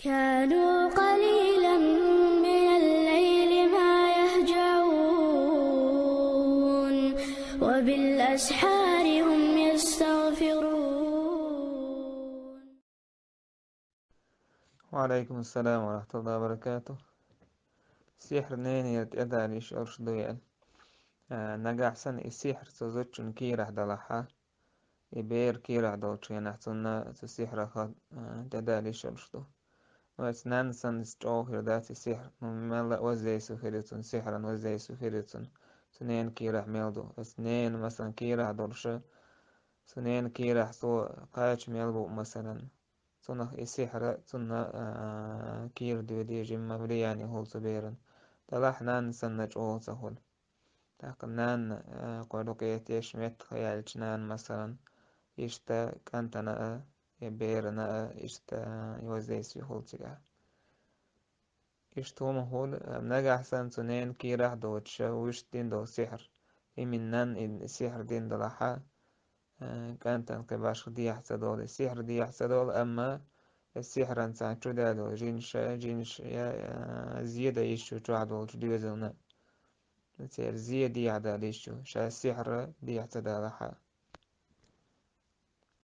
كانوا قليلا من الليل ما يهجعون وبالأسحار هم يستغفرون. وعليكم السلام ورحمة الله وبركاته. السحر نين يتأدى ليش أرشدو نجح سن السحر تزوجن كيرح دلحة يبير كيرح دوتش ينحتنا السحر خد تأدى ليش أرشدو واسنان سن استوه ذات السحر مملا وزي سفرتون سحرا وزي سفرتون سنين كيرح ميلدو اسنين مثلا كيرح دورشة سنين كيرح سو قايش ميلبو مثلا سنة السحر سنة كير دي جيم مبلي يعني هول سبيرن تلاحنان سنة أول سهول تاقنان قولوك يتيشمت خيالتنان مثلا إشتا كانتنا يبيرنا إشتا يوزي سيهول تيجا إشتو مهول منجا أحسن سنين كي راح دوتشا ويشتين دو سحر إمنان السحر دين دلحا كانت انقباش دي أحسدول السحر دي أحسدول أما السحر انسان شو دادو جينش يا زيادة يشو تعدول جديوزلنا نتير زيادة يعدال يشو شا السحر دي اعتدال حا